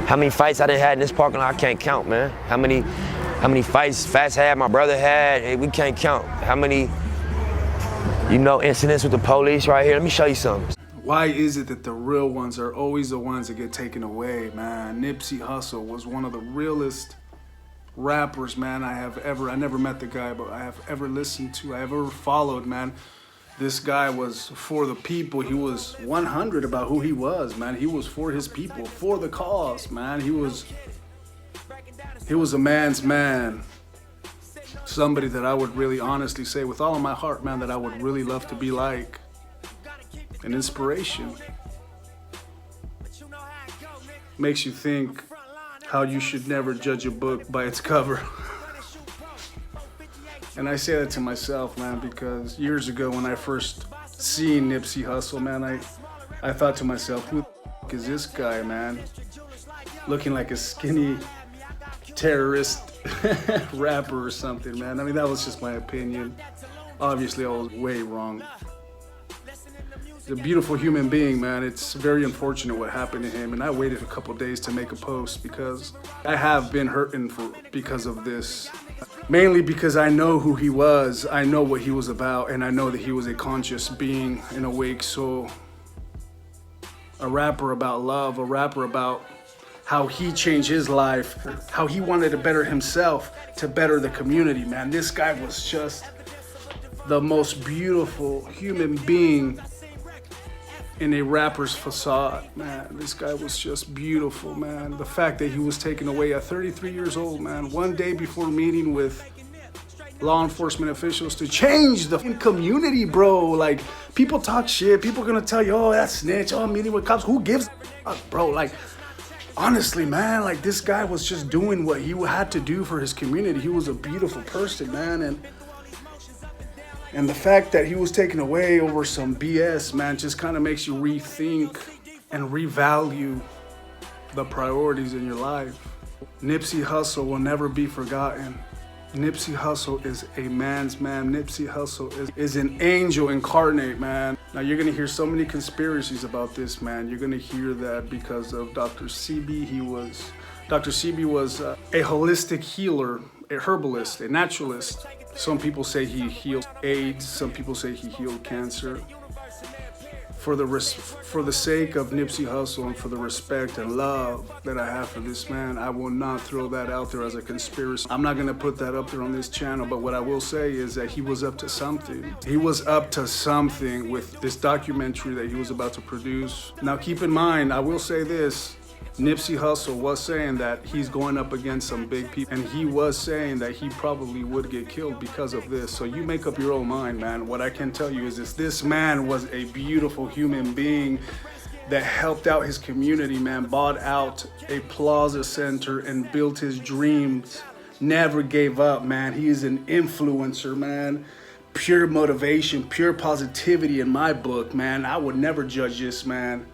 How many fights I done had in this parking lot, I can't count, man. How many fights Fats had, my brother had, we can't count. How many, incidents with the police right here? Let me show you something. Why is it that the real ones are always the ones that get taken away, man? Nipsey Hussle was one of the realest rappers, man, I never met the guy, but I have ever listened to, I have ever followed, man. This guy was for the people. He was 100 about who he was, man. He was for his people, for the cause, man. He was a man's man. Somebody that I would really honestly say with all of my heart, man, that I would really love to be like. An inspiration. Makes you think how you should never judge a book by its cover. And I say that to myself, man, because years ago when I first seen Nipsey Hussle, man, I thought to myself, who the f is this guy, man? Looking like a skinny terrorist rapper or something, man. I mean, that was just my opinion. Obviously, I was way wrong. He's a beautiful human being, man. It's very unfortunate what happened to him, and I waited a couple days to make a post because I have been hurting because of this. Mainly because I know who he was, I know what he was about, and I know that he was a conscious being and awake soul. A rapper about love, a rapper about how he changed his life, how he wanted to better himself to better the community, man. This guy was just the most beautiful human being in a rapper's facade, man. This guy was just beautiful, man. The fact that he was taken away at 33 years old, man, one day before meeting with law enforcement officials to change the community, bro. Like, people talk shit. People are gonna tell you, oh, that's snitch. Oh, I'm meeting with cops. Who gives a fuck, bro? Like, honestly, man, like, this guy was just doing what he had to do for his community. He was a beautiful person, man. And the fact that he was taken away over some BS, man, just kind of makes you rethink and revalue the priorities in your life. Nipsey Hussle will never be forgotten. Nipsey Hussle is a man's man. Nipsey Hussle is an angel incarnate, man. Now, you're gonna hear so many conspiracies about this, man. You're gonna hear that because of DR.SEBI. Dr. Sebi was a holistic healer, a herbalist, a naturalist. Some people say he healed AIDS. Some people say he healed cancer. For the sake of Nipsey Hussle and for the respect and love that I have for this man, I will not throw that out there as a conspiracy. I'm not gonna put that up there on this channel, but what I will say is that he was up to something. He was up to something with this documentary that he was about to produce. Now, keep in mind, I will say this, Nipsey Hussle was saying that he's going up against some big people, and he was saying that he probably would get killed because of this. So you make up your own mind, man. What I can tell you is this man was a beautiful human being that helped out his community, man, bought out a plaza center and built his dreams, never gave up, man. He is an influencer, man. Pure motivation, pure positivity in my book, man. I would never judge this man.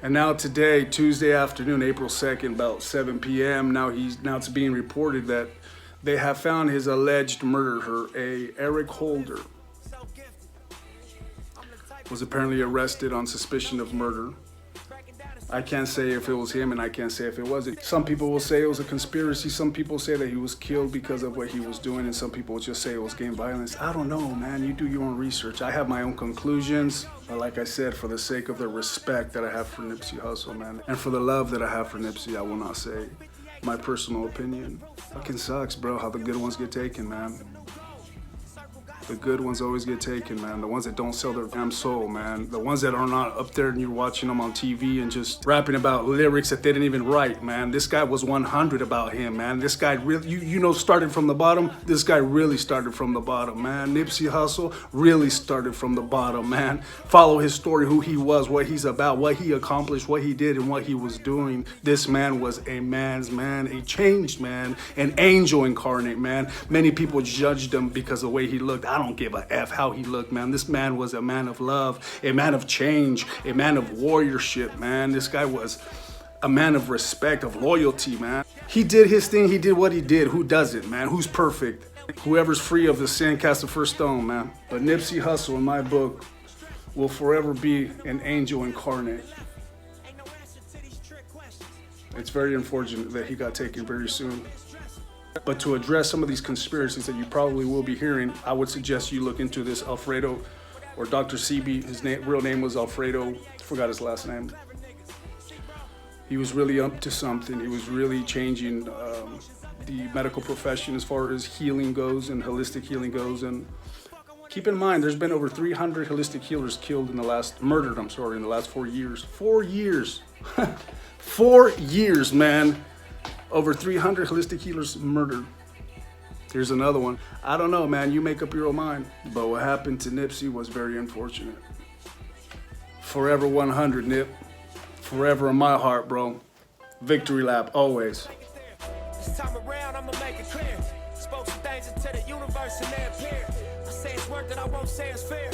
And now today, Tuesday afternoon, April 2nd, about 7 p.m., now it's being reported that they have found his alleged murderer, Eric Holder, was apparently arrested on suspicion of murder. I can't say if it was him, and I can't say if it wasn't. Some people will say it was a conspiracy. Some people say that he was killed because of what he was doing, and some people will just say it was gang violence. I don't know, man. You do your own research. I have my own conclusions. But like I said, for the sake of the respect that I have for Nipsey Hussle, man, and for the love that I have for Nipsey, I will not say my personal opinion. Fucking sucks, bro, how the good ones get taken, man. The good ones always get taken, man. The ones that don't sell their damn soul, man. The ones that are not up there and you're watching them on TV and just rapping about lyrics that they didn't even write, man. This guy was 100 about him, man. This guy really, started from the bottom. This guy really started from the bottom, man. Nipsey Hussle really started from the bottom, man. Follow his story, who he was, what he's about, what he accomplished, what he did, and what he was doing. This man was a man's man, a changed man, an angel incarnate, man. Many people judged him because of the way he looked. I don't give a F how he looked, man. This man was a man of love, a man of change, a man of warriorship, man. This guy was a man of respect, of loyalty, man. He did his thing. He did what he did. Who doesn't, man? Who's perfect? Whoever's free of the sin, cast the first stone, man. But Nipsey Hussle, in my book, will forever be an angel incarnate. It's very unfortunate that he got taken very soon. But to address some of these conspiracies that you probably will be hearing, I would suggest you look into this Alfredo, or DR.SEBI. His real name was Alfredo, forgot his last name. He was really up to something. He was really changing the medical profession as far as healing goes and holistic healing goes. And keep in mind, there's been over 300 holistic healers killed murdered, in the last 4 years. 4 years. 4 years, man. Over 300 holistic healers murdered. Here's another one. I don't know, man. You make up your own mind. But what happened to Nipsey was very unfortunate. Forever 100, Nip. Forever in my heart, bro. Victory lap, always. This time around, I'ma make it clear. Spoke some things into the universe and they appear. I say it's worth it, I won't say it's fair.